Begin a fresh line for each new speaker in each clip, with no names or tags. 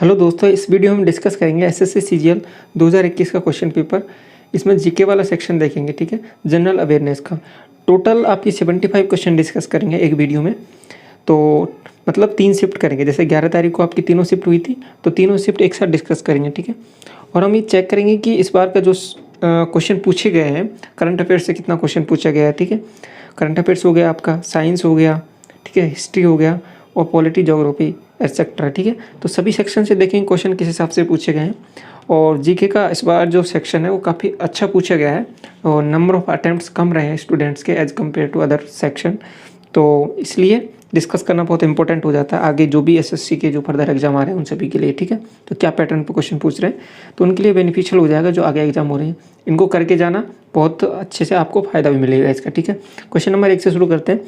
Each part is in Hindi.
हेलो दोस्तों, इस वीडियो में हम डिस्कस करेंगे एसएससी सीजीएल 2021 का क्वेश्चन पेपर। इसमें जीके वाला सेक्शन देखेंगे, ठीक है, जनरल अवेयरनेस का। टोटल आपकी 75 क्वेश्चन डिस्कस करेंगे एक वीडियो में। तो मतलब 3 शिफ्ट करेंगे, जैसे 11 तारीख को आपकी तीनों शिफ्ट हुई थी, तो तीनों शिफ्ट एक साथ डिस्कस करेंगे, ठीक है। और हम ये चेक करेंगे कि इस बार का जो क्वेश्चन पूछे गए हैं करंट अफेयर्स से कितना क्वेश्चन पूछा गया है, ठीक है। करंट अफेयर्स हो गया, आपका साइंस हो गया, ठीक है, हिस्ट्री हो गया और पॉलिटी, ज्योग्राफी एक्सेट्रा, ठीक है। तो सभी सेक्शन से देखेंगे क्वेश्चन किस हिसाब से पूछे गए हैं। और जीके का इस बार जो सेक्शन है वो काफ़ी अच्छा पूछा गया है और नंबर ऑफ अटेम्प्ट्स कम रहे हैं स्टूडेंट्स के as compare to other section. तो इसलिए डिस्कस करना बहुत इंपॉर्टेंट हो जाता है आगे जो भी एसएससी के जो फर्दर एग्जाम आ रहे हैं उन सभी के लिए, ठीक है। तो क्या पैटर्न पे क्वेश्चन पूछ रहे हैं, तो उनके लिए बेनिफिशियल हो जाएगा जो आगे एग्जाम हो रहे हैं। इनको करके जाना बहुत अच्छे से, आपको फायदा भी मिलेगा इसका, ठीक है। क्वेश्चन नंबर 1 से शुरू करते हैं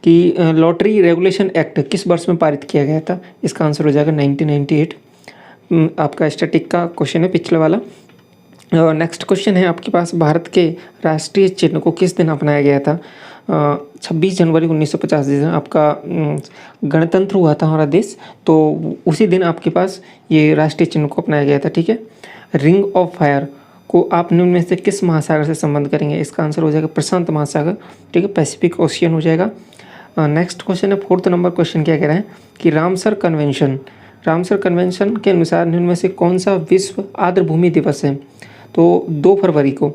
कि लॉटरी रेगुलेशन एक्ट किस वर्ष में पारित किया गया था। इसका आंसर हो जाएगा 1998। आपका स्टैटिक का क्वेश्चन है पिछले वाला। नेक्स्ट क्वेश्चन है आपके पास, भारत के राष्ट्रीय चिन्ह को किस दिन अपनाया गया था। 26 जनवरी 1950 दिन आपका गणतंत्र हुआ था हमारा देश, तो उसी दिन आपके पास ये राष्ट्रीय चिन्ह को अपनाया गया था, ठीक है। रिंग ऑफ फायर को आप निम्न में से किस महासागर से संबंध करेंगे। इसका आंसर हो जाएगा प्रशांत महासागर, ठीक है, पैसिफिक ओशियन हो जाएगा। नेक्स्ट क्वेश्चन है 4th नंबर क्वेश्चन क्या कह रहा है कि रामसर कन्वेंशन के अनुसार निम्न में से कौन सा विश्व आर्द्रभूमि दिवस है। तो 2 फरवरी को।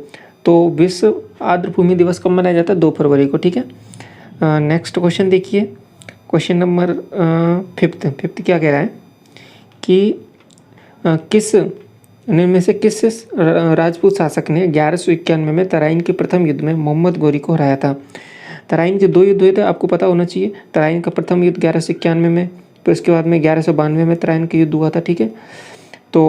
तो विश्व आर्द्रभूमि दिवस कब मनाया जाता है, 2 फरवरी को, ठीक है। नेक्स्ट क्वेश्चन देखिए, क्वेश्चन नंबर 5th क्या कह रहा है कि किस निम्न में से किस राजपूत शासक ने 1191 में तराइन के प्रथम युद्ध में मोहम्मद गोरी को हराया था। तराइन के 2 युद्ध हुए थे, आपको पता होना चाहिए। तराइन का प्रथम युद्ध 1191 में, फिर उसके बाद में 1192 में तराइन का युद्ध हुआ था, ठीक है। तो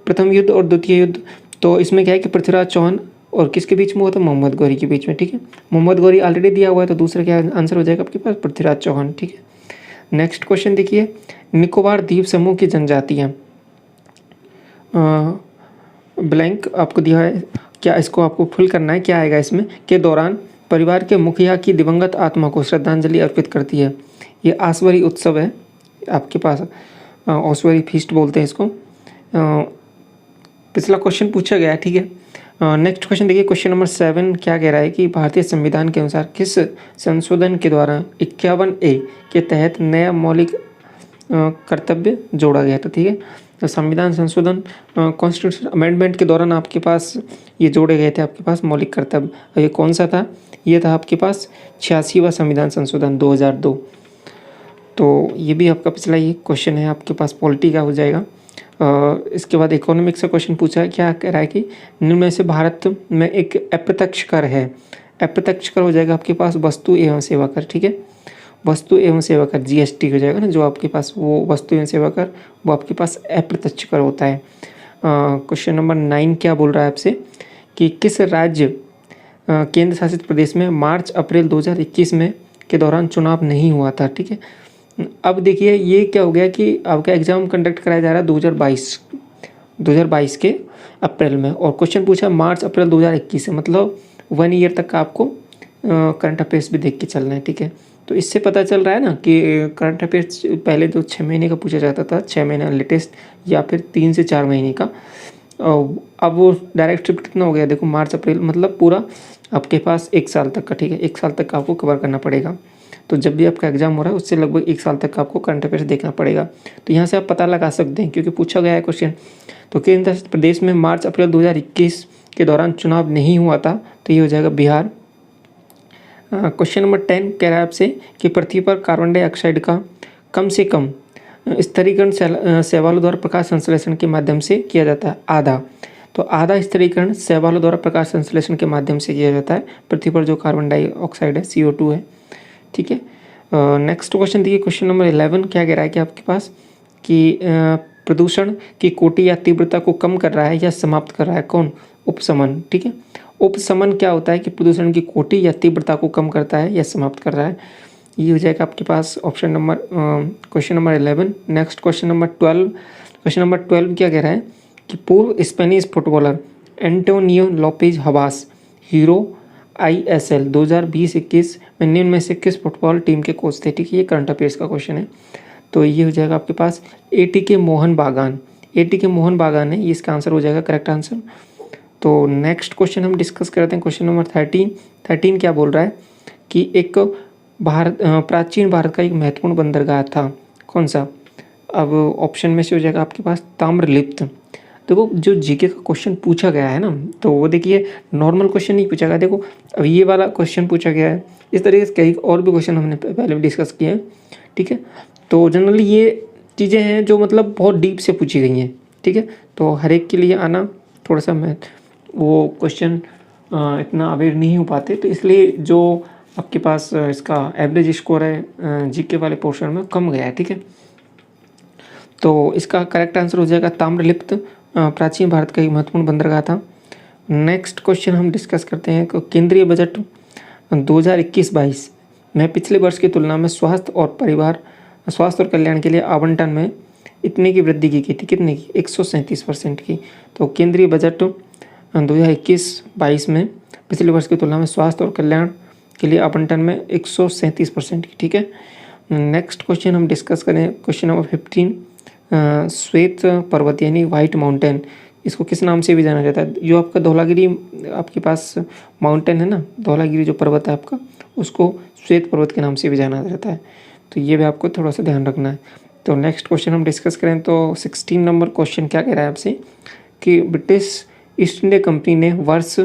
प्रथम युद्ध और द्वितीय युद्ध, तो इसमें क्या है कि पृथ्वीराज चौहान और किसके बीच में हुआ था, मोहम्मद गौरी के बीच में, ठीक है। मोहम्मद गौरी ऑलरेडी दिया हुआ है, तो दूसरा क्या आंसर हो जाएगा आपके पास, पृथ्वीराज चौहान, ठीक है। नेक्स्ट क्वेश्चन देखिए, निकोबार द्वीप समूह की जनजातियाँ, ब्लैंक आपको दिया है, क्या इसको आपको फुल करना है, क्या आएगा इसमें, के दौरान परिवार के मुखिया की दिवंगत आत्मा को श्रद्धांजलि अर्पित करती है। ये आसवरी उत्सव है आपके पास, आसवरी फीस्ट बोलते हैं इसको। पिछला क्वेश्चन पूछा गया है, ठीक है। नेक्स्ट क्वेश्चन देखिए, क्वेश्चन नंबर 7 क्या कह रहा है कि भारतीय संविधान के अनुसार किस संशोधन के द्वारा 51A के तहत नया मौलिक कर्तव्य जोड़ा गया था, ठीक है। तो संविधान संशोधन कॉन्स्टिट्यूशन अमेंडमेंट के दौरान आपके पास ये जोड़े गए थे आपके पास मौलिक कर्तव्य। ये कौन सा था, ये था आपके पास 86वां संविधान संशोधन 2002। तो ये भी आपका पिछला ये क्वेश्चन है आपके पास, पॉलिटी का हो जाएगा। इसके बाद इकोनॉमिक्स का क्वेश्चन पूछा है, क्या कह रहा है कि निम्न में से भारत में एक अप्रत्यक्ष कर है। अप्रत्यक्ष कर हो जाएगा आपके पास वस्तु एवं सेवा कर, ठीक है। वस्तु एवं सेवा कर जीएसटी हो जाएगा ना, जो आपके पास वो वस्तु एवं सेवा कर वो आपके पास अप्रत्यक्ष कर होता है। क्वेश्चन नंबर 9 क्या बोल रहा है आपसे कि किस राज्य केंद्र शासित प्रदेश में मार्च अप्रैल 2021 में के दौरान चुनाव नहीं हुआ था, ठीक है। अब देखिए ये क्या हो गया कि आपका एग्जाम कंडक्ट कराया जा रहा है 2022 के अप्रैल में, और क्वेश्चन पूछा मार्च अप्रैल 2021 से, मतलब 1 ईयर तक का आपको करंट अफेयर्स भी देख के चलना है, ठीक है। तो इससे पता चल रहा है ना कि करंट अफेयर्स पहले तो 6 महीने का पूछा जाता था, 6 महीने लेटेस्ट, या फिर 3 से 4 महीने का। अब वो डायरेक्ट शिफ्ट कितना हो गया, देखो मार्च अप्रैल, मतलब पूरा आपके पास 1 साल तक का, ठीक है। 1 साल तक का आपको कवर करना पड़ेगा। तो जब भी आपका एग्जाम हो रहा है उससे लगभग 1 साल तक का आपको करंट अफेयर्स देखना पड़ेगा। तो यहाँ से आप पता लगा सकते हैं क्योंकि पूछा गया है क्वेश्चन। तो केंद्र शासित प्रदेश में मार्च अप्रैल 2021 के दौरान चुनाव नहीं हुआ था, तो ये हो जाएगा बिहार। क्वेश्चन नंबर 10 कह रहा है आपसे कि पृथ्वी पर कार्बन डाइऑक्साइड का कम से कम स्तरीकरण शैवालों द्वारा प्रकाश संश्लेषण के माध्यम से किया जाता है, आधा। तो आधा स्तरीकरण शैवालों द्वारा प्रकाश संश्लेषण के माध्यम से किया जाता है पृथ्वी पर जो कार्बन डाइऑक्साइड है, CO2 है, ठीक है। नेक्स्ट क्वेश्चन देखिए, क्वेश्चन नंबर 11 क्या कह रहा है कि आपके पास कि प्रदूषण की कोटि या तीव्रता को कम कर रहा है या समाप्त कर रहा है, कौन, उपशमन, ठीक है। उपशमन क्या होता है कि प्रदूषण की कोटि या तीव्रता को कम करता है या समाप्त कर रहा है। ये हो जाएगा आपके पास option number question number 11। Next question number 12, question number 12 क्या कह रहा है कि पूर्व Spanish footballer Antonio Lopez Habas hero ISL 2020-21 में निम्न में से किस फुटबॉल टीम के कोच थे, ठीक है। ये करंट अफेयर्स का क्वेश्चन है। तो ये हो जाएगा आपके पास ATK मोहन बागान। ATK मोहन बागान है, ये इसका आंसर हो जाएगा, करेक्ट आंसर। तो नेक्स्ट क्वेश्चन हम डिस्कस करते हैं, क्वेश्चन नंबर 13 क्या बोल रहा है कि एक प्राचीन भारत का एक महत्वपूर्ण बंदरगाह था, कौन सा? अब ऑप्शन में से हो जाएगा आपके पास ताम्रलिप्त। देखो जो जीके का क्वेश्चन पूछा गया है ना, तो वो देखिए नॉर्मल क्वेश्चन नहीं पूछा गया। देखो अब ये वाला क्वेश्चन पूछा गया है, इस तरीके से कई और भी क्वेश्चन हमने पहले भी डिस्कस किए हैं, ठीक है। तो जनरली ये चीज़ें हैं जो मतलब बहुत डीप से पूछी गई हैं, ठीक है। तो हर एक के लिए आना थोड़ा सा मैं वो क्वेश्चन इतना अवेयर नहीं हो पाते, तो इसलिए जो आपके पास इसका एवरेज स्कोर है जीके वाले पोर्शन में कम गया है, ठीक है। तो इसका करेक्ट आंसर हो जाएगा ताम्रलिप्त, प्राचीन भारत का एक महत्वपूर्ण बंदरगाह था। नेक्स्ट क्वेश्चन हम डिस्कस करते हैं कि केंद्रीय बजट 2021-22 में पिछले वर्ष की तुलना में स्वास्थ्य और कल्याण के लिए आवंटन में इतने की वृद्धि की थी, कितने की? 137% की। तो केंद्रीय बजट 2021-22 में पिछले वर्ष की तुलना में स्वास्थ्य और कल्याण के लिए आवंटन में 137% की, ठीक है। नेक्स्ट क्वेश्चन हम डिस्कस करें, क्वेश्चन नंबर 15 श्वेत पर्वत यानी वाइट माउंटेन, इसको किस नाम से भी जाना जाता है? जो आपका धौलागिरी आपके पास माउंटेन है ना, धौलागिरी जो पर्वत है आपका, उसको श्वेत पर्वत के नाम से भी जाना जाता है। तो ये भी आपको थोड़ा सा ध्यान रखना है। तो नेक्स्ट क्वेश्चन हम डिस्कस करें तो 16 नंबर क्वेश्चन क्या कह रहा है आपसे कि ब्रिटिश ईस्ट इंडिया कंपनी ने वर्ष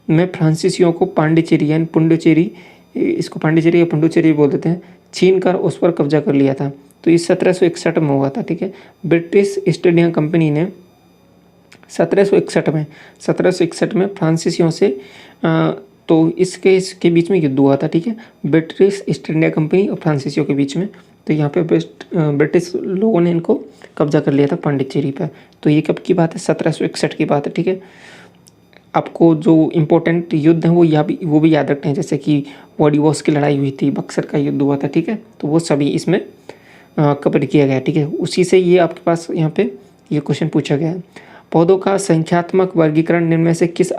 में फ्रांसीसियों को पांडिचेरी यानी पुंडुचेरी, इसको पांडिचेरी या पुंडुचेरी बोल देते हैं, छीन कर उस पर कब्जा कर लिया था। तो ये 1761 में हुआ था, ठीक है। ब्रिटिश ईस्ट इंडिया कंपनी ने 1761 में फ्रांसीसियों से तो इसके बीच में युद्ध हुआ था, ठीक है, ब्रिटिश ईस्ट इंडिया कंपनी और फ्रांसीसियों के बीच में। तो यहाँ पे ब्रिटिश लोगों ने इनको कब्जा कर लिया था पांडिचेरी पर। तो ये कब की बात है? 1761 की बात है, ठीक है। आपको जो इम्पोर्टेंट युद्ध हैं वो भी याद रखते हैं, जैसे कि वॉडिवॉर्स की लड़ाई हुई थी, बक्सर का युद्ध हुआ था, ठीक है। तो वो सभी इसमें कवर किया गया, ठीक है। उसी से ये आपके पास यहाँ पे ये क्वेश्चन पूछा गया है। पौधों का संख्यात्मक वर्गीकरण निम्न में से किस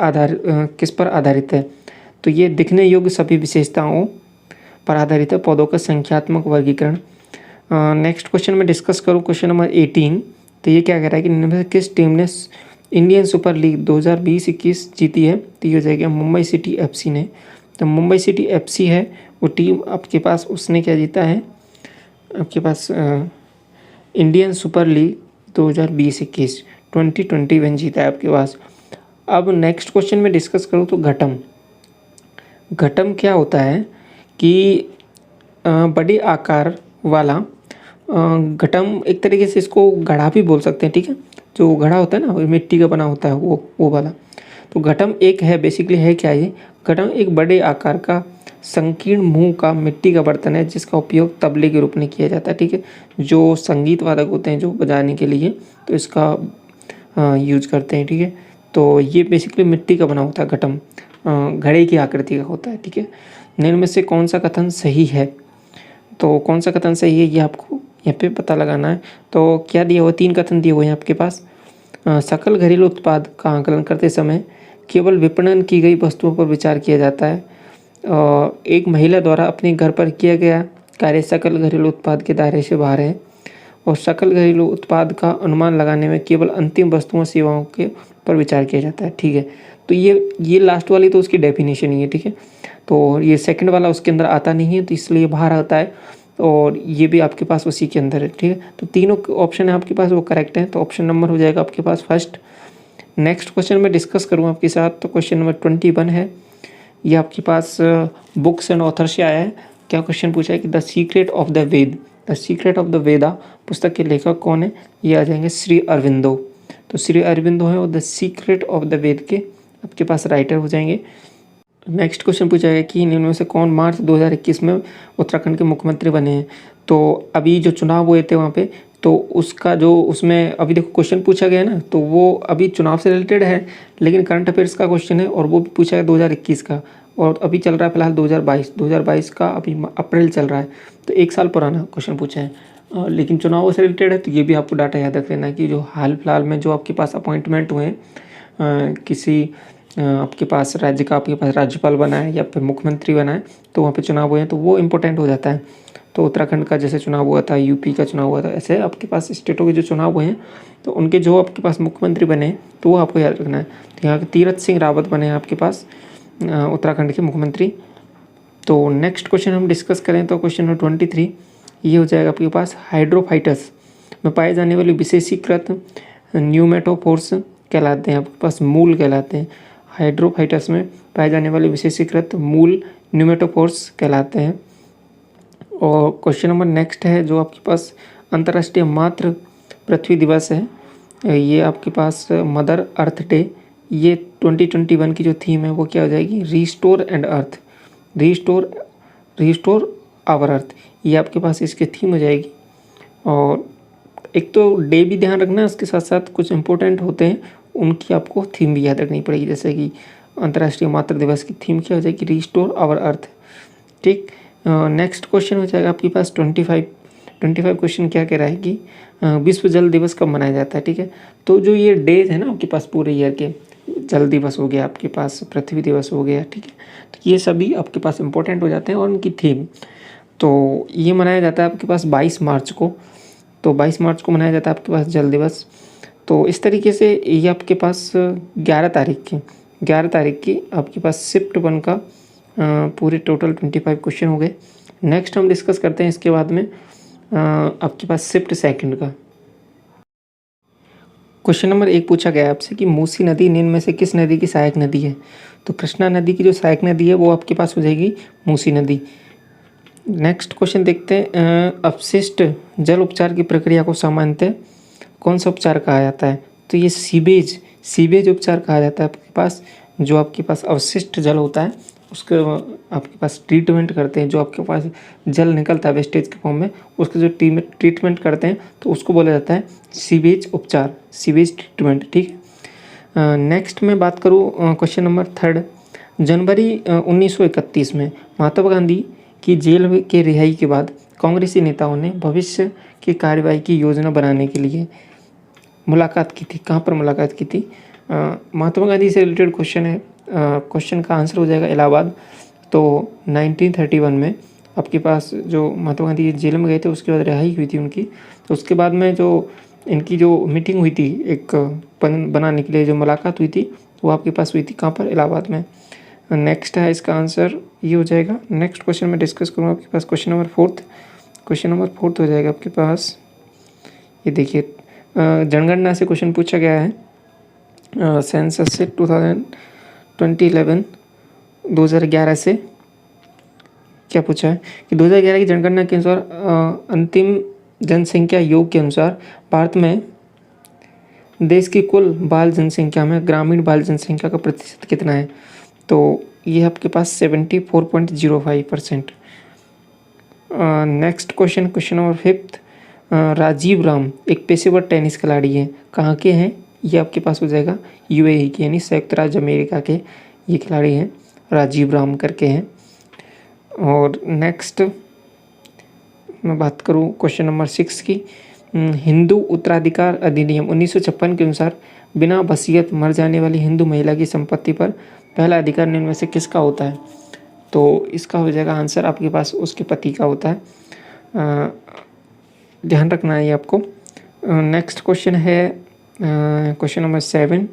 पर आधारित है? तो ये दिखने योग्य सभी विशेषताओं पर आधारित है, पौधों का संख्यात्मक वर्गीकरण। नेक्स्ट क्वेश्चन में डिस्कस करूँ, क्वेश्चन नंबर 18। तो ये क्या कह रहा है कि निम्न में से किस टीम ने इंडियन सुपर लीग 2020-21 जीती है? तो ये हो जाएगा मुंबई सिटी FC ने। तो मुंबई सिटी FC है वो टीम आपके पास, उसने क्या जीता है आपके पास इंडियन सुपर लीग 2020-21 2021 जीता है आपके पास। अब नेक्स्ट क्वेश्चन में डिस्कस करूँ तो घटम क्या होता है कि बड़े आकार वाला घटम, एक तरीके से इसको घड़ा भी बोल सकते हैं, ठीक है। जो घड़ा होता है ना, मिट्टी का बना होता है वो वाला। तो घटम एक है, बेसिकली है क्या ये? घटम एक बड़े आकार का संकीर्ण मुंह का मिट्टी का बर्तन है जिसका उपयोग तबले के रूप में किया जाता है, ठीक है। जो संगीत वादक होते हैं जो बजाने के लिए, तो इसका यूज करते हैं, ठीक है। तो ये बेसिकली मिट्टी का बना होता है घटम, घड़े की आकृति का होता है, ठीक है। निम्न में से कौन सा कथन सही है? तो कौन सा कथन सही है ये आपको यहाँ पे पता लगाना है। तो क्या दिया हुआ? 3 कथन दिए हुए हैं आपके पास। सकल घरेलू उत्पाद का आकलन करते समय केवल विपणन की गई वस्तुओं पर विचार किया जाता है। एक महिला द्वारा अपने घर पर किया गया कार्य सकल घरेलू उत्पाद के दायरे से बाहर है। और सकल घरेलू उत्पाद का अनुमान लगाने में केवल अंतिम वस्तुओं सेवाओं के पर विचार किया जाता है, ठीक है। तो ये लास्ट वाली तो उसकी डेफिनेशन ही है, ठीक है। तो ये सेकंड वाला उसके अंदर आता नहीं है, तो इसलिए बाहर आता है, और ये भी आपके पास उसी के अंदर है, ठीक है। तो तीनों ऑप्शन है आपके पास वो करेक्ट है, तो ऑप्शन नंबर हो जाएगा आपके पास फर्स्ट। नेक्स्ट क्वेश्चन में डिस्कस करूँ आपके साथ, तो क्वेश्चन नंबर 21 है, ये आपके पास बुक्स एंड ऑथर से आया है। क्या क्वेश्चन पूछा है कि द सीक्रेट ऑफ द वेदा पुस्तक के लेखक कौन है? ये आ जाएंगे श्री अरविंदो। तो श्री अरविंदो है और द सीक्रेट ऑफ द वेद के आपके पास राइटर हो जाएंगे। नेक्स्ट क्वेश्चन पूछा गया कि निम्न में से कौन मार्च 2021 में उत्तराखंड के मुख्यमंत्री बने हैं? तो अभी जो चुनाव हुए थे वहाँ पे, तो उसका जो उसमें अभी देखो क्वेश्चन पूछा गया है ना, तो वो अभी चुनाव से रिलेटेड है, लेकिन करंट अफेयर्स का क्वेश्चन है, और वो भी पूछा है 2021 का, और अभी चल रहा है फिलहाल 2022 का अभी अप्रैल चल रहा है, तो 1 साल पुराना क्वेश्चन पूछा है। लेकिन चुनाव से रिलेटेड है, तो ये भी आपको डाटा याद रख लेना है कि जो हाल फिलहाल में जो आपके पास अपॉइंटमेंट हुए हैं किसी आपके पास राज्यपाल बना है या फिर मुख्यमंत्री बना है, तो वहाँ पे चुनाव हुए हैं, तो वो इम्पोर्टेंट हो जाता है। तो उत्तराखंड का जैसे चुनाव हुआ था, यूपी का चुनाव हुआ था, ऐसे आपके पास स्टेटों के जो चुनाव हुए हैं तो उनके जो आपके पास मुख्यमंत्री बने तो वो आपको याद रखना है। तो यहाँ के तीरथ सिंह रावत बने हैं आपके पास उत्तराखंड के मुख्यमंत्री। तो नेक्स्ट क्वेश्चन हम डिस्कस करें तो क्वेश्चन नंबर 23 ये हो जाएगा आपके पास, हाइड्रोफाइटस में पाए जाने वाले विशेषीकृत न्यूमेटोफोर्स कहलाते हैं, आपके पास मूल कहलाते हैं। हाइड्रोफाइटस में पाए जाने वाले विशेषीकृत मूल न्यूमेटोफोर्स कहलाते हैं। और क्वेश्चन नंबर नेक्स्ट है जो आपके पास, अंतर्राष्ट्रीय मातृ पृथ्वी दिवस है, ये आपके पास मदर अर्थ डे, ये 2021 की जो थीम है वो क्या हो जाएगी, restore and earth, restore our earth, ये आपके पास इसकी थीम हो जाएगी। और एक तो डे भी ध्यान रखना है, उसके साथ साथ कुछ इंपॉर्टेंट होते हैं उनकी आपको थीम भी याद रखनी पड़ेगी, जैसे कि अंतर्राष्ट्रीय मातृ दिवस की थीम क्या हो जाएगी, रीस्टोर आवर अर्थ। ठीक, नेक्स्ट क्वेश्चन हो जाएगा आपके पास 25 क्वेश्चन क्या कह रहा है कि विश्व जल दिवस कब मनाया जाता है। ठीक है, तो जो ये डेज है ना आपके पास पूरे ईयर के, जल दिवस हो गया आपके पास, पृथ्वी दिवस हो गया, ठीक है, तो ये सभी आपके पास इंपॉर्टेंट हो जाते हैं और उनकी थीम। तो ये मनाया जाता है आपके पास 22 मार्च को, तो 22 मार्च को मनाया जाता है आपके पास जल दिवस। तो इस तरीके से ये आपके पास 11 तारीख की आपके पास शिफ्ट 1 का पूरे टोटल 25 क्वेश्चन हो गए। नेक्स्ट हम डिस्कस करते हैं इसके बाद में आपके पास शिफ्ट 2 का। क्वेश्चन नंबर 1 पूछा गया आपसे कि मूसी नदी निम्न में से किस नदी की सहायक नदी है। तो कृष्णा नदी की जो सहायक नदी है वो आपके पास हो जाएगी मूसी नदी। नेक्स्ट क्वेश्चन देखते हैं, अपशिष्ट जल उपचार की प्रक्रिया को सामान्यतः कौन सा उपचार कहा जाता है। तो ये सीवेज उपचार कहा जाता है आपके पास। जो आपके पास अवशिष्ट जल होता है उसको आपके पास ट्रीटमेंट करते हैं, जो आपके पास जल निकलता है वेस्टेज के फॉर्म में, उसका जो ट्रीटमेंट करते हैं तो उसको बोला जाता है सीवेज उपचार, सीवेज ट्रीटमेंट। ठीक है, नेक्स्ट मैं बात करूँ क्वेश्चन नंबर 3, जनवरी 1931 में महात्मा गांधी की जेल के रिहाई के बाद कांग्रेसी नेताओं ने भविष्य की कार्रवाई की योजना बनाने के लिए मुलाकात की थी। कहाँ पर मुलाकात की थी, महात्मा गांधी से रिलेटेड क्वेश्चन है। क्वेश्चन का आंसर हो जाएगा इलाहाबाद। तो 1931 में आपके पास जो महात्मा गांधी जेल में गए थे उसके बाद रिहाई हुई थी उनकी, तो उसके बाद में जो इनकी जो मीटिंग हुई थी एक बनाने के लिए, जो मुलाकात हुई थी वो आपके पास हुई थी कहाँ पर, इलाहाबाद में। नेक्स्ट है इसका आंसर ये हो जाएगा। नेक्स्ट क्वेश्चन में डिस्कस करूँगा आपके पास क्वेश्चन नंबर 4 हो जाएगा आपके पास। ये देखिए, जनगणना से क्वेश्चन पूछा गया है, सेंसस से 2011 से क्या पूछा है कि 2011 की जनगणना के अनुसार अंतिम जनसंख्या योग के अनुसार भारत में देश की कुल बाल जनसंख्या में ग्रामीण बाल जनसंख्या का प्रतिशत कितना है। तो ये आपके पास 74.05%। Next question number 5, Rajeev Ram एक पेशेवर टेनिस खिलाड़ी हैं, कहाँ के हैं, ये आपके पास हो जाएगा यूएई के, यानी संयुक्त राज्य अमेरिका के ये खिलाड़ी हैं, राजीव राम करके हैं। और नेक्स्ट मैं बात करूँ क्वेश्चन नंबर 6 की, हिंदू उत्तराधिकार अधिनियम 1956 के अनुसार बिना वसीयत मर जाने वाली हिंदू महिला की संपत्ति पर पहला अधिकार निम्न में से किसका होता है। तो इसका हो जाएगा आंसर आपके पास उसके पति का होता है, ध्यान रखना है ये आपको। नेक्स्ट क्वेश्चन है क्वेश्चन नंबर 7,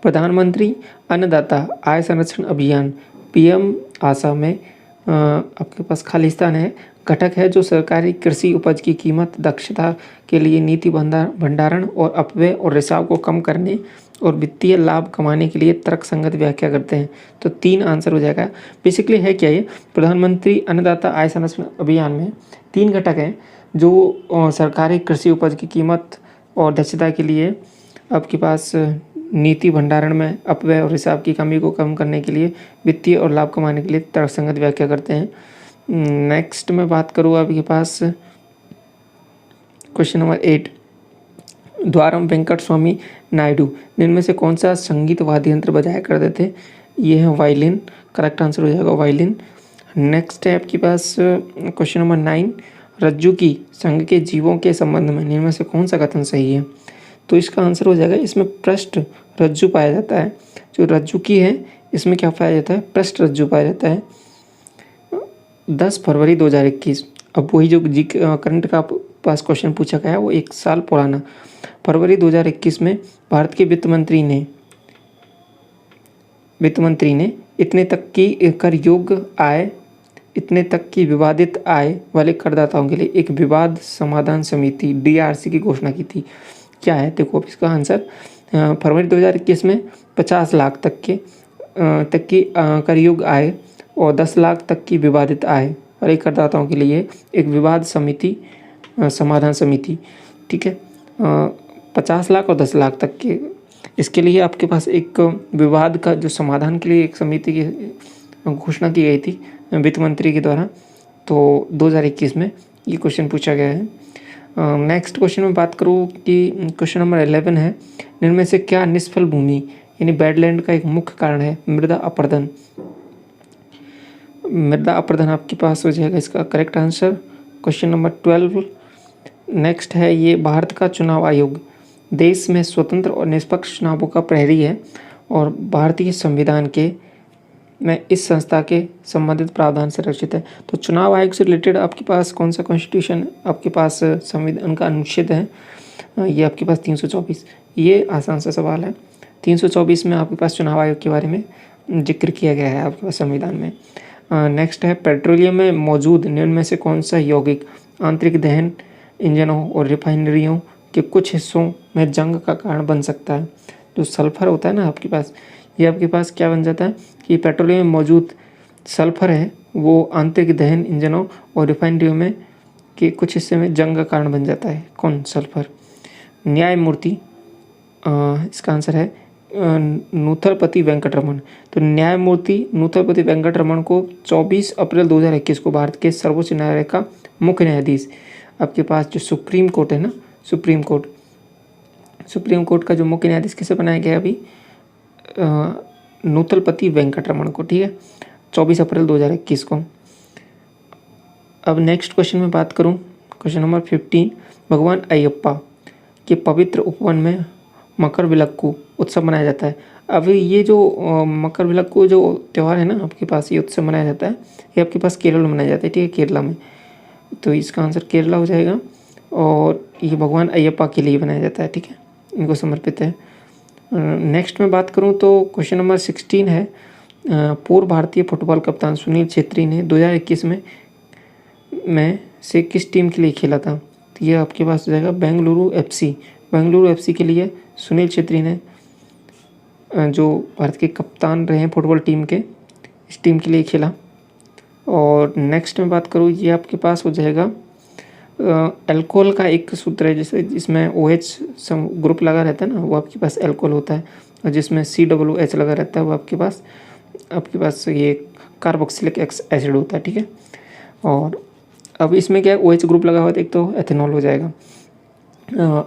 प्रधानमंत्री अन्नदाता आय संरक्षण अभियान पीएम आशा में आपके पास खालिस्तान है घटक है जो सरकारी कृषि उपज की कीमत दक्षता के लिए नीति भंडारण और अपव्यय और रिसाव को कम करने और वित्तीय लाभ कमाने के लिए तर्कसंगत व्याख्या करते हैं। तो 3 आंसर हो जाएगा। बेसिकली है क्या, ये प्रधानमंत्री अन्नदाता आय संरक्षण अभियान में 3 घटक हैं जो सरकारी कृषि उपज की कीमत और दक्षता के लिए आपके पास नीति भंडारण में अपव्यय और रिसाव की कमी को कम करने के लिए वित्तीय और लाभ कमाने के लिए तर्कसंगत व्याख्या करते हैं। नेक्स्ट मैं बात करूँ आपके पास क्वेश्चन नंबर 8, द्वारम वेंकट स्वामी नायडू जिनमें में से कौन सा संगीत वाद्य यंत्र बजाया करते थे। ये है वायलिन, करेक्ट आंसर हो जाएगा वायलिन। नेक्स्ट है आपके पास क्वेश्चन नंबर 9, रज्जु की संघ के जीवों के संबंध में इनमें से कौन सा कथन सही है। तो इसका आंसर हो जाएगा, इसमें पृष्ठ रज्जु पाया जाता है। जो रज्जु की है इसमें क्या पाया जाता है, पृष्ठ रज्जु पाया जाता है। 10 फरवरी 2021। अब वही जो जी करंट का आप पास क्वेश्चन पूछा गया है वो 1 साल पुराना। फरवरी 2021 में भारत के वित्त मंत्री ने इतने तक की कर योग्य आय, इतने तक की विवादित आय वाले करदाताओं के लिए एक विवाद समाधान समिति DRC की घोषणा की थी। क्या है? देखो अब इसका आंसर फरवरी 2021 में 50 लाख तक की कर योग्य आय और 10 लाख तक की विवादित आय वाले करदाताओं के लिए एक विवाद समिति समाधान समिति, ठीक है, 50 लाख और 10 लाख तक के, इसके लिए आपके पास एक विवाद का जो समाधान के लिए एक समिति की घोषणा की गई थी वित्त मंत्री के द्वारा। तो 2021 में ये क्वेश्चन पूछा गया है। नेक्स्ट क्वेश्चन में बात करूँ कि क्वेश्चन नंबर 11 है, निम्न में से क्या निष्फल भूमि यानी बैडलैंड का एक मुख्य कारण है? मृदा अपरदन। मृदा अपरदन आपके पास हो जाएगा इसका correct answer. Question number 12 next है, ये भारत का चुनाव आयोग देश में स्वतंत्र और निष्पक्ष चुनावों का प्रहरी है और भारतीय संविधान के में इस संस्था के संबंधित प्रावधान से रक्षित है। तो चुनाव आयोग से रिलेटेड आपके पास कौन सा कॉन्स्टिट्यूशन आपके पास संविधान का अनुच्छेद है? ये आपके पास 324। ये आसान सा सवाल है। 324 में आपके पास चुनाव आयोग के बारे में जिक्र किया गया है आपके पास संविधान में। नेक्स्ट है, पेट्रोलियम में मौजूद निम्न में से कौन सा यौगिक आंतरिक दहन इंजनों और रिफाइनरियों के कुछ हिस्सों में जंग का कारण बन सकता है? जो सल्फर होता है ना आपके पास, ये आपके पास क्या बन जाता है कि पेट्रोलियम में मौजूद सल्फर है वो आंतरिक दहन इंजनों और रिफाइनरियों में के कुछ हिस्से में जंग का कारण बन जाता है। कौन? सल्फर। न्यायमूर्ति इसका आंसर है नूथलपति वेंकटरमन। तो न्यायमूर्ति नूथलपति वेंकटरमन को 24 अप्रैल 2021 को भारत के सर्वोच्च न्यायालय का मुख्य न्यायाधीश, आपके पास जो सुप्रीम कोर्ट है ना, सुप्रीम कोर्ट का जो मुख्य न्यायाधीश किसे बनाया गया अभी? नूथलपति वेंकटरमन को, ठीक है, 24 अप्रैल 2021 को। अब नेक्स्ट क्वेश्चन में बात करूं, क्वेश्चन नंबर 15, भगवान अयप्पा के पवित्र उपवन में मकरविलक्कू उत्सव मनाया जाता है। अब ये जो मकरविलक्कू जो त्यौहार है ना आपके पास, ये उत्सव मनाया जाता है, ये आपके पास केरल में मनाया जाता है, ठीक है, केरला में। तो इसका आंसर केरला हो जाएगा और ये भगवान अयप्पा के लिए बनाया जाता है, ठीक है, इनको समर्पित है। नेक्स्ट में बात करूं तो क्वेश्चन नंबर 16 है, पूर्व भारतीय फुटबॉल कप्तान सुनील छेत्री ने 2021 में से किस टीम के लिए खेला था? तो ये आपके पास हो जाएगा बेंगलुरु एफसी के लिए सुनील छेत्री ने जो भारत के कप्तान रहे हैं फुटबॉल टीम के, इस टीम के लिए खेला। और नेक्स्ट में बात करूँ, ये आपके पास हो जाएगा अल्कोहल का एक सूत्र है, जैसे जिसमें OH ग्रुप लगा रहता है ना, वो आपके पास अल्कोहल होता है, और जिसमें COOH लगा रहता है वो आपके पास ये कार्बोक्सिलिक एसिड होता है, ठीक है। और अब इसमें क्या है, OH ग्रुप लगा हुआ है, एक तो एथेनॉल हो जाएगा,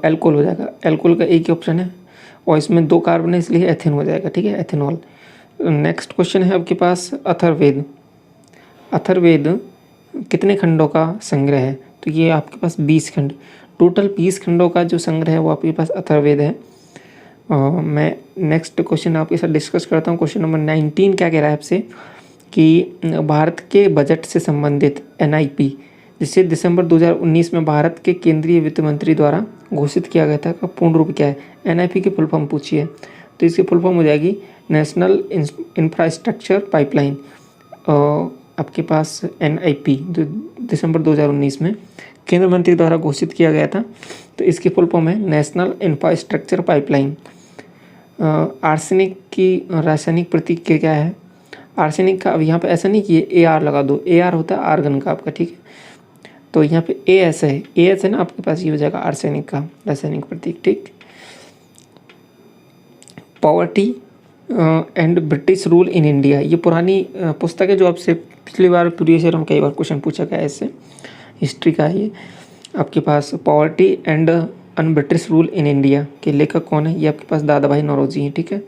अल्कोहल हो जाएगा, अल्कोहल का एक ही ऑप्शन है, और इसमें 2 कार्बन है इसलिए एथेन हो जाएगा, ठीक है, एथेनॉल। नेक्स्ट क्वेश्चन है आपके पास अथर्ववेद कितने खंडों का संग्रह है? तो ये आपके पास 20 खंड, टोटल 20 खंडों का जो संग्रह है वो आपके पास अथर्ववेद है। मैं नेक्स्ट क्वेश्चन आपके साथ डिस्कस करता हूँ। क्वेश्चन नंबर 19 क्या कह रहा है आपसे कि भारत के बजट से संबंधित NIP, जिसे दिसंबर 2019 में भारत के केंद्रीय वित्त मंत्री द्वारा घोषित किया गया था, का पूर्ण रूप क्या है? NIP की फुल फॉर्म पूछी है, तो इसकी फुल फॉर्म हो जाएगी नेशनल इंफ्रास्ट्रक्चर पाइपलाइन। आपके पास NIP जो दिसंबर 2019 में केंद्र मंत्री द्वारा घोषित किया गया था, तो इसकी फुल फॉर्म है नेशनल इंफ्रास्ट्रक्चर पाइपलाइन। आर्सेनिक की रासायनिक प्रतीक क्या है? आर्सेनिक का अब यहाँ पे ऐसा नहीं कि AR लगा दो, AR होता है आर्गन का आपका, ठीक है, तो यहाँ पे AS है ना आपके पास, ये हो जाएगा आर्सेनिक का रासायनिक प्रतीक, ठीक। Poverty and British rule in India, ये पुरानी पुस्तक है जो आपसे पिछली बार प्रीवियस ईयर में कई बार क्वेश्चन पूछा गया है, इससे हिस्ट्री का है ये। आपके पास poverty and British rule in India के लेखक कौन है? ये आपके पास दादा भाई नौरोजी हैं, ठीक है,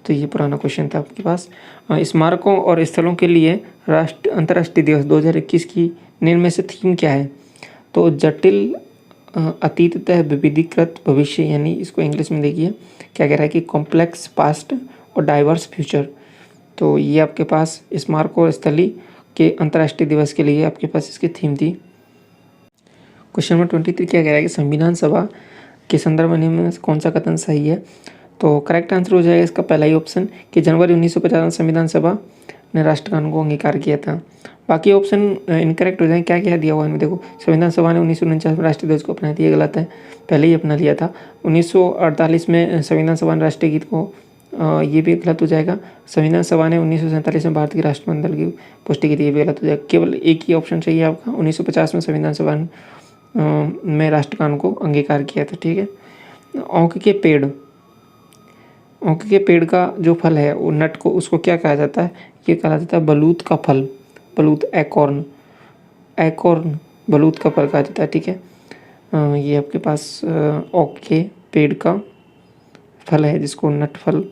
तो ये पुराना क्वेश्चन था आपके पास। स्मारकों और स्थलों के लिए अंतर्राष्ट्रीय दिवस 2021 की निम्न में से थीम क्या है? तो जटिल अतीततः विविधीकृत भविष्य, यानी इसको इंग्लिश में देखिए क्या कह रहा है कि कॉम्प्लेक्स पास्ट और डाइवर्स फ्यूचर। तो ये आपके पास स्मारकों और स्थली के अंतर्राष्ट्रीय दिवस के लिए आपके पास इसकी थीम थी। क्वेश्चन नंबर 23 क्या कह रहा है कि संविधान सभा के संदर्भ में निम्न में से कौन सा कथन सही है। तो करेक्ट आंसर हो जाएगा इसका पहला ही ऑप्शन कि जनवरी 1950 में संविधान सभा ने राष्ट्रगान को अंगीकार किया था। बाकी ऑप्शन इनकरेक्ट हो जाएंगे। क्या क्या दिया हुआ है देखो, संविधान सभा ने 1949 में राष्ट्रीय ध्वज को अपनाया था, ये गलत है, पहले ही अपना लिया था। 1948 में संविधान सभा ने राष्ट्रीय गीत को, ये भी गलत हो जाएगा। संविधान सभा ने 1947 में भारत के राष्ट्रमंडल की पुष्टि की थी, ये भी गलत हो जाएगा। केवल एक ही ऑप्शन चाहिए आपका, 1950 में संविधान सभा में राष्ट्रगान को अंगीकार किया था। ठीक है। औंक के पेड़, औंक के पेड़ का जो फल है वो नट को, उसको क्या कहा जाता है, ये कहा जाता है बलूत का फल, बलूत, एकॉर्न, एकॉर्न बलूत का फल कहा जाता है। ठीक है। ये आपके पास औंक के पेड़ का फल है जिसको नट फल,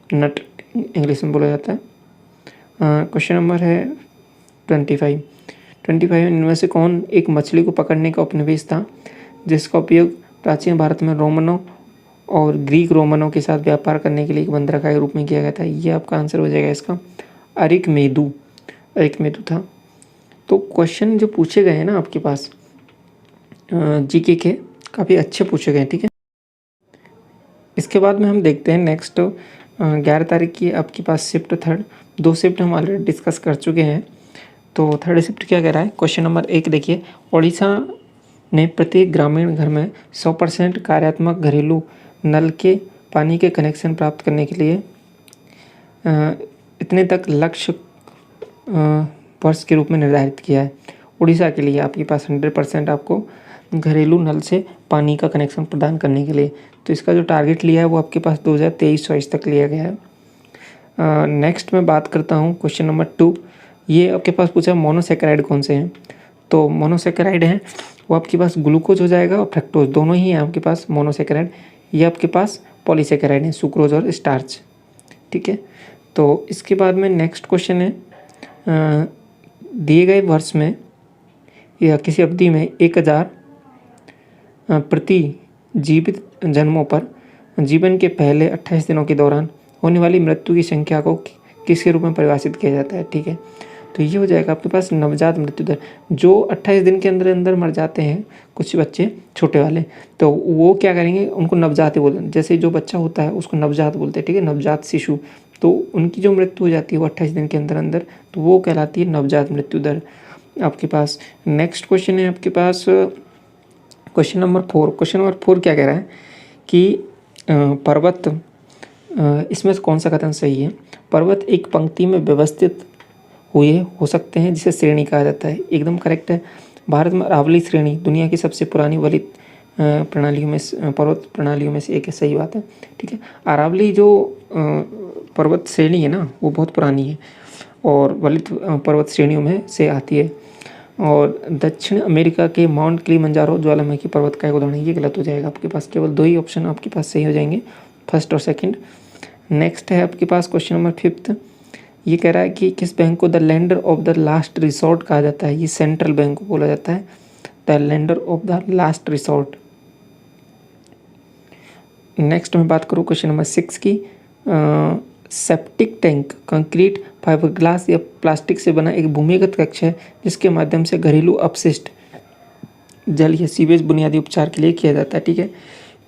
नट इंग्लिश में बोला जाता है। क्वेश्चन नंबर है 25 इनमें से कौन एक मछली को पकड़ने का उपनिवेश था जिसका उपयोग प्राचीन भारत में रोमनों और ग्रीक रोमनों के साथ व्यापार करने के लिए एक बंदरगाह के रूप में किया गया था। ये आपका आंसर हो जाएगा इसका अरिकमेदु, अरिकमेदु था। तो क्वेश्चन जो पूछे गए हैं ना आपके पास जीके के, काफ़ी अच्छे पूछे गए। ठीक है। इसके बाद में हम देखते हैं नेक्स्ट 11 तारीख की आपके पास शिफ्ट थर्ड, 2 शिफ्ट हम ऑलरेडी डिस्कस कर चुके हैं। तो थर्ड शिफ्ट क्या कह रहा है, क्वेश्चन नंबर 1 देखिए, उड़ीसा ने प्रत्येक ग्रामीण घर में 100% कार्यात्मक घरेलू नल के पानी के कनेक्शन प्राप्त करने के लिए इतने तक लक्ष्य वर्ष के रूप में निर्धारित किया है। उड़ीसा के लिए आपके पास 100% आपको घरेलू नल से पानी का कनेक्शन प्रदान करने के लिए, तो इसका जो टारगेट लिया है वो आपके पास 2023-24 तक लिया गया है। नेक्स्ट मैं बात करता हूँ क्वेश्चन नंबर 2। ये आपके पास पूछा मोनोसेकेराइड कौन से हैं, तो मोनोसेकेराइड हैं वो आपके पास ग्लूकोज हो जाएगा और फ्रक्टोज, दोनों ही हैं आपके पास मोनोसेकेराइड। ये आपके पास पॉलीसेकेराइड हैं, सुक्रोज और स्टार्च। ठीक है। तो इसके बाद में नेक्स्ट क्वेश्चन है, दिए गए वर्ष में या किसी अवधि में 1000 प्रति जीवित जन्मों पर जीवन के पहले 28 दिनों के दौरान होने वाली मृत्यु की संख्या को किसके रूप में परिभाषित किया जाता है। ठीक है। तो ये हो जाएगा आपके पास नवजात मृत्यु दर, जो 28 दिन के अंदर अंदर मर जाते हैं कुछ बच्चे छोटे वाले, तो वो क्या करेंगे, उनको नवजात ही बोलते हैं। जैसे जो बच्चा होता है उसको नवजात बोलते हैं। ठीक है, नवजात शिशु, तो उनकी जो मृत्यु हो जाती है वो 28 दिन के अंदर अंदर, तो वो कहलाती है नवजात मृत्यु दर आपके पास। नेक्स्ट क्वेश्चन है आपके पास क्वेश्चन नंबर 4। क्वेश्चन नंबर 4 क्या कह रहा है कि पर्वत, इसमें से कौन सा कथन सही है। पर्वत एक पंक्ति में व्यवस्थित हुए हो सकते हैं जिसे श्रेणी कहा जाता है, एकदम करेक्ट है। भारत में अरावली श्रेणी दुनिया की सबसे पुरानी वलित प्रणालियों में, पर्वत प्रणालियों में से एक है, सही बात है। ठीक है। अरावली जो पर्वत श्रेणी है ना वो बहुत पुरानी है और वलित पर्वत श्रेणियों में से आती है। और दक्षिण अमेरिका के माउंट किलिमंजारो ज्वालामुखी पर्वत का एक उदाहरण, ये गलत हो जाएगा। आपके पास केवल 2 ही ऑप्शन आपके पास सही हो जाएंगे, फर्स्ट और सेकंड। नेक्स्ट है आपके पास क्वेश्चन नंबर 5। ये कह रहा है कि किस बैंक को the lender of the last resort कहा जाता है। ये सेंट्रल बैंक को बोला जाता है the lender of the last resort. Next मैं बात करूँ क्वेश्चन नंबर 6 की, सेप्टिक टैंक कंक्रीट, फाइबरग्लास या प्लास्टिक से बना एक भूमिगत कक्ष है जिसके माध्यम से घरेलू अपशिष्ट जल या सीवेज बुनियादी उपचार के लिए किया जाता है। ठीक है।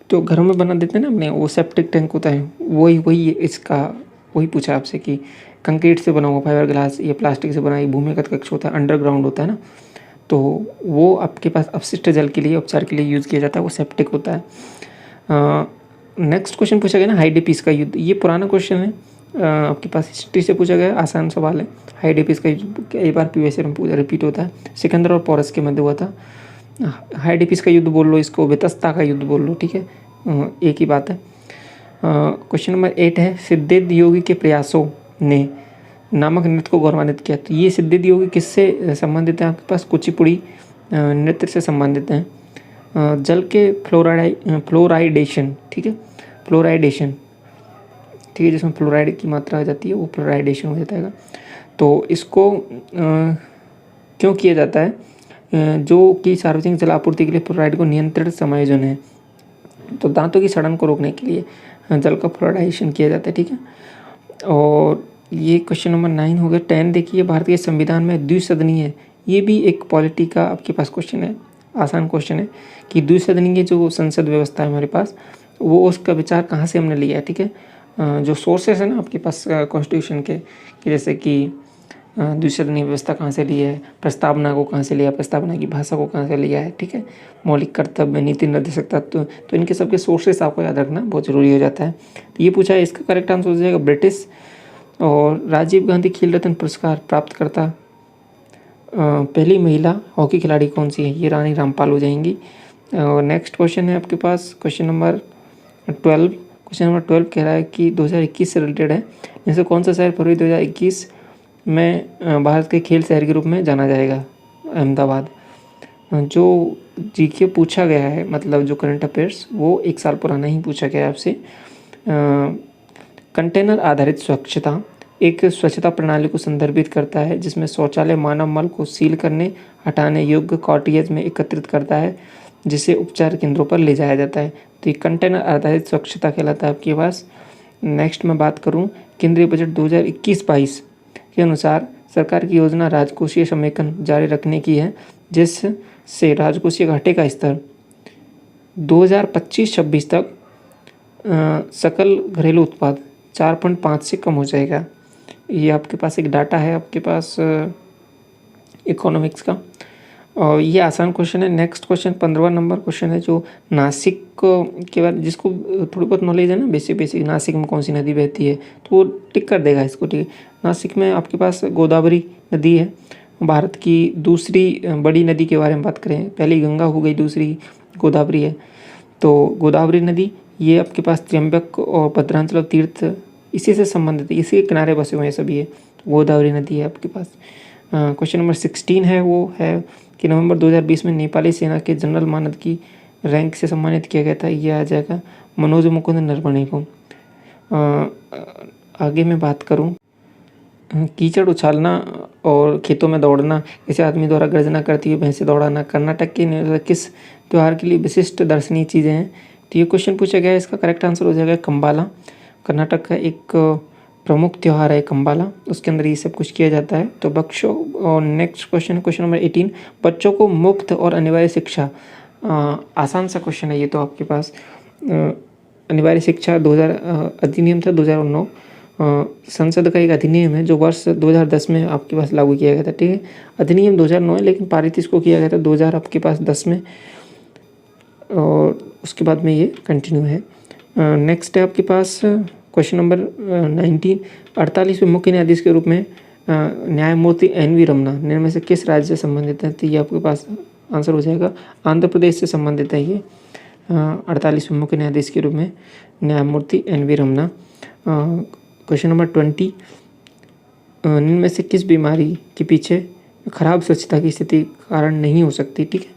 तो घरों में बना देते हैं ना अपने, वो सेप्टिक टैंक होता है, वही इसका वही पूछा आपसे कि कंक्रीट से बना हुआ, फाइबरग्लास या प्लास्टिक से बना एक भूमिगत कक्ष होता है, अंडरग्राउंड होता है ना, तो वो आपके पास अपशिष्ट जल के लिए, उपचार के लिए यूज़ किया जाता है, वो सेप्टिक होता है। नेक्स्ट क्वेश्चन पूछा गया ना हाइडेपिस का युद्ध, ये पुराना क्वेश्चन है, आपके पास हिस्ट्री से पूछा गया, आसान सवाल है। हाइडेपिस का युद्ध कई बार प्रीवियस ईयर में पूछा, रिपीट होता है, सिकंदर और पोरस के मध्य हुआ था। हाइडेपिस का युद्ध बोल लो, इसको वितस्ता का युद्ध बोल लो। ठीक है, एक ही बात है। क्वेश्चन नंबर 8 है, सिद्धेद योगी के प्रयासों ने नामक नृत्य को गौरवान्वित किया। तो ये सिद्धेद योगी किससे संबंधित है, आपके पास कुचिपुड़ी नृत्य से संबंधित हैं। जल के फ्लोराइडेशन, ठीक है, फ्लोराइडेशन, ठीक है, जिसमें फ्लोराइड की मात्रा आ जाती है वो फ्लोराइडेशन हो जाता है। तो इसको क्यों किया जाता है, जो कि सार्वजनिक जल आपूर्ति के लिए फ्लोराइड को नियंत्रित समायोजन है। तो दांतों की सड़न को रोकने के लिए जल का फ्लोराइडेशन किया जाता है। ठीक है। और ये क्वेश्चन नंबर 9 हो गया। 10 देखिए, भारतीय संविधान में द्विसदनीय, ये भी एक पॉलिटी का आपके पास क्वेश्चन है, आसान क्वेश्चन है कि द्विसदनीय जो संसद व्यवस्था है हमारे पास, वो उसका विचार कहाँ से हमने लिया है, ठीक है। जो सोर्सेस है ना आपके पास कॉन्स्टिट्यूशन के, कि जैसे कि द्विसदनीय व्यवस्था कहाँ से ली है, प्रस्तावना को कहाँ से लिया, प्रस्तावना की भाषा को कहाँ से लिया है, ठीक है। मौलिक कर्तव्य, नीति निर्देशक तत्व, तो इनके सबके सोर्सेस आपको याद रखना बहुत ज़रूरी हो जाता है। तो ये पूछा है, इसका करेक्ट आंसर हो जाएगा ब्रिटिश। और राजीव गांधी खेल रत्न पुरस्कार प्राप्तकर्ता पहली महिला हॉकी खिलाड़ी कौन सी है, ये रानी रामपाल हो जाएंगी। और नेक्स्ट क्वेश्चन है आपके पास क्वेश्चन नंबर 12। क्वेश्चन नंबर 12 कह रहा है कि 2021 से रिलेटेड है, जैसे कौन सा शहर फरवरी 2021 में भारत के खेल शहर के रूप में जाना जाएगा, अहमदाबाद। जो जीके पूछा गया है, मतलब जो करंट अफेयर्स, वो 1 साल पुराना ही पूछा गया है आपसे। कंटेनर आधारित स्वच्छता एक स्वच्छता प्रणाली को संदर्भित करता है जिसमें शौचालय मानव मल को सील करने, हटाने योग्य कॉटेज में एकत्रित करता है, जिसे उपचार केंद्रों पर ले जाया जाता है। तो ये कंटेनर आधारित स्वच्छता कहलाता है आपके पास। नेक्स्ट मैं बात करूँ, केंद्रीय बजट 2021-22 के अनुसार सरकार की योजना राजकोषीय समेकन जारी रखने की है, जिससे राजकोषीय घाटे का स्तर 2025-26 तक सकल घरेलू उत्पाद 4.5 से कम हो जाएगा। ये आपके पास एक डाटा है आपके पास इकोनॉमिक्स का, और ये आसान क्वेश्चन है। नेक्स्ट क्वेश्चन 15वां नंबर क्वेश्चन है, जो नासिक के बारे, जिसको थोड़ी बहुत नॉलेज है ना, बेसिक नासिक में कौन सी नदी बहती है, तो वो टिक कर देगा इसको, ठीक है। नासिक में आपके पास गोदावरी नदी है, भारत की दूसरी बड़ी नदी के बारे में बात करें, पहली गंगा हो गई, दूसरी गोदावरी है। तो गोदावरी नदी ये आपके पास त्र्यंबक और भद्रांचल तीर्थ इसी से संबंधित है, इसी के किनारे बसे हुए हैं सभी, ये गोदावरी नदी है आपके पास। क्वेश्चन नंबर 16 है, वो है कि नवंबर 2020 में नेपाली सेना के जनरल मानद की रैंक से सम्मानित किया गया था, ये आ जाएगा मनोज मुकुंद नरवणे को। आगे मैं बात करूं, कीचड़ उछालना और खेतों में दौड़ना, इसे आदमी द्वारा गर्जना करती हुई भैंसे दौड़ाना कर्नाटक के किस त्यौहार के लिए विशिष्ट दर्शनीय चीज़ें हैं। तो ये क्वेश्चन पूछा गया है, इसका करेक्ट आंसर हो जाएगा कंबाला। कर्नाटक का एक प्रमुख त्यौहार है कंबाला, उसके अंदर ये सब कुछ किया जाता है। तो बच्चों, और नेक्स्ट क्वेश्चन क्वेश्चन नंबर 18, बच्चों को मुफ्त और अनिवार्य शिक्षा, आसान सा क्वेश्चन है ये तो आपके पास। अनिवार्य शिक्षा 2000 अधिनियम था 2009, संसद का एक अधिनियम है जो वर्ष 2010 में आपके पास लागू किया गया था, ठीक है। अधिनियम 2009 है, लेकिन पारित इसको किया गया था 2000 आपके पास 10 में, और उसके बाद में ये कंटिन्यू है। नेक्स्ट है आपके पास क्वेश्चन नंबर 19, 48वें मुख्य न्यायाधीश के रूप में न्यायमूर्ति NV रमना निम्न में से किस राज्य से संबंधित है। तो ये आपके पास आंसर हो जाएगा आंध्र प्रदेश से संबंधित है ये 48वें मुख्य न्यायाधीश के रूप में न्यायमूर्ति NV रमना। क्वेश्चन नंबर 20, निम्न में से किस बीमारी के पीछे खराब स्वच्छता की स्थिति कारण नहीं हो सकती, ठीक है।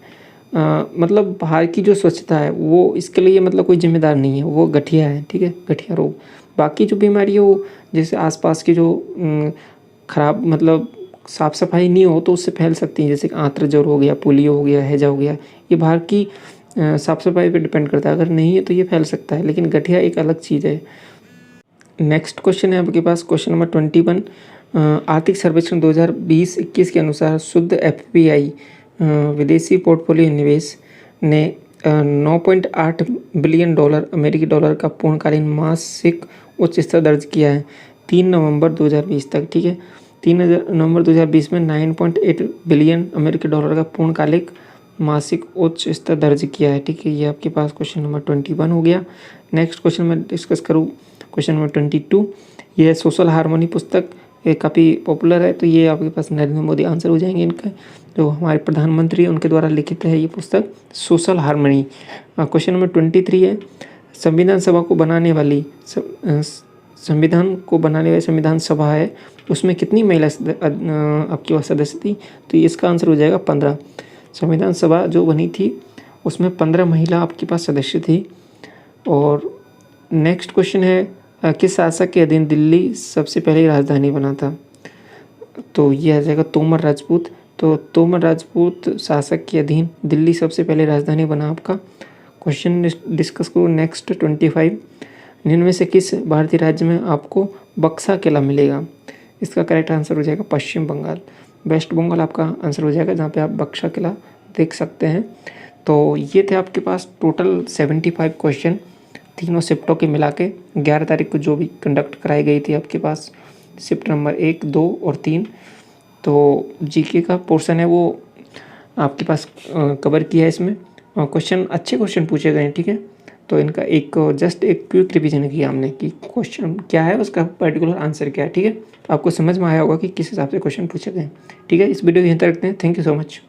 मतलब बाहर की जो स्वच्छता है वो इसके लिए मतलब कोई जिम्मेदार नहीं है, वो गठिया है, ठीक है, गठिया रोग। बाकी जो बीमारी है वो जैसे आसपास की जो खराब मतलब साफ़ सफाई नहीं हो तो उससे फैल सकती है, जैसे आंत्र ज्वर हो गया, पोलियो हो गया, हैजा हो गया, ये बाहर की साफ़ सफाई पे डिपेंड करता है। अगर नहीं है तो ये फैल सकता है, लेकिन गठिया एक अलग चीज़ है। नेक्स्ट क्वेश्चन है आपके पास क्वेश्चन नंबर 21, आर्थिक सर्वेक्षण 2020-21 के अनुसार शुद्ध FPI विदेशी पोर्टफोलियो निवेश ने 9.8 बिलियन डॉलर अमेरिकी डॉलर का पूर्णकालीन मासिक उच्च स्तर दर्ज किया है 3 नवंबर 2020 तक, ठीक है। 3 नवंबर 2020 में 9.8 बिलियन अमेरिकी डॉलर का पूर्णकालिक मासिक उच्च स्तर दर्ज किया है, ठीक है। ये आपके पास क्वेश्चन नंबर 21 हो गया। नेक्स्ट क्वेश्चन मैं डिस्कस करूँ क्वेश्चन नंबर 22, ये सोशल हार्मोनी पुस्तक ये काफ़ी पॉपुलर है, तो ये आपके पास नरेंद्र मोदी आंसर हो जाएंगे इनका, जो हमारे प्रधानमंत्री उनके द्वारा लिखित है ये पुस्तक सोशल हार्मनी। क्वेश्चन नंबर 23 है, संविधान सभा को बनाने वाली संविधान वाली संविधान सभा है, उसमें कितनी महिला आपके पास सदस्य थी। तो इसका आंसर हो जाएगा 15। संविधान सभा जो बनी थी उसमें 15 महिला आपके पास सदस्य थी। और नेक्स्ट क्वेश्चन है, किस शासक के अधीन दिल्ली सबसे पहले राजधानी बना था। तो ये आ जाएगा तोमर राजपूत। तो तोमर राजपूत शासक के अधीन दिल्ली सबसे पहले राजधानी बना आपका। क्वेश्चन डिस्कस करो नेक्स्ट 25, निम्न से किस भारतीय राज्य में आपको बक्सा किला मिलेगा? इसका करेक्ट आंसर हो जाएगा पश्चिम बंगाल। वेस्ट बंगाल आपका आंसर हो जाएगा, जहाँ पे आप बक्सा किला देख सकते हैं। तो ये थे आपके पास टोटल 75 क्वेश्चन तीनों शिफ्टों के मिला के 11 तारीख को जो भी कंडक्ट कराई गई थी आपके पास शिफ्ट नंबर 1, 2 और 3। तो जीके का पोर्शन है वो आपके पास कवर किया है इसमें। क्वेश्चन अच्छे क्वेश्चन पूछे गए हैं, ठीक है। तो इनका एक जस्ट एक क्विक रिवीजन किया हमने कि क्वेश्चन क्या है, उसका पर्टिकुलर आंसर क्या है, ठीक है। आपको समझ में आया होगा कि किस हिसाब से क्वेश्चन पूछे गए हैं, ठीक है। इस वीडियो को यहीं तक रखते हैं। Thank you so much.